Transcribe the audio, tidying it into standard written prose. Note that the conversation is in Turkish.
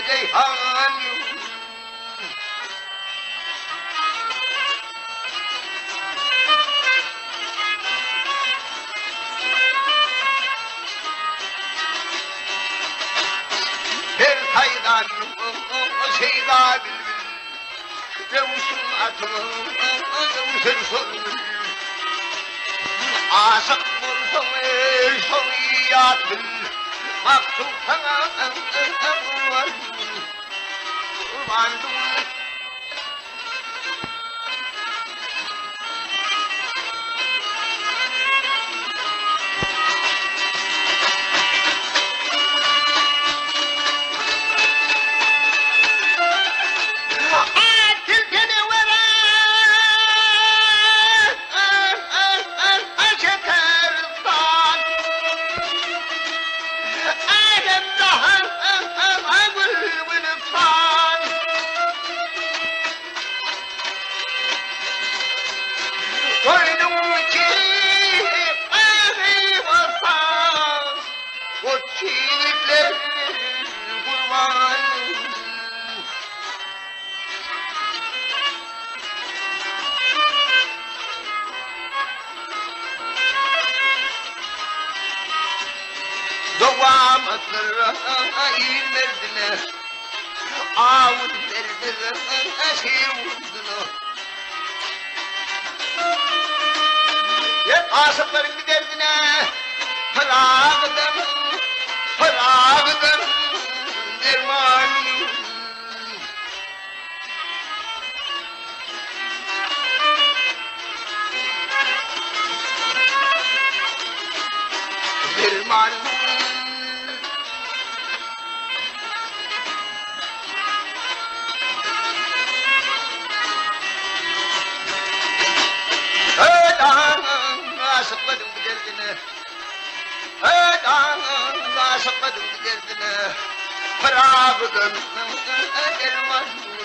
Ceyhan her saydan şeyda bülbül Yavuşun atımın yavuşun sorun Aşık bulsun son iyatın Maksud sana kurban Kurbandım Doğamatlarayım derdine Ağır derdine sevudunu Hep aşıkların bir derdine Fırağıdan dermanı Dermanı Aşıkladım bu derdine aşıkladım bu derdine Fırağıdan dermanı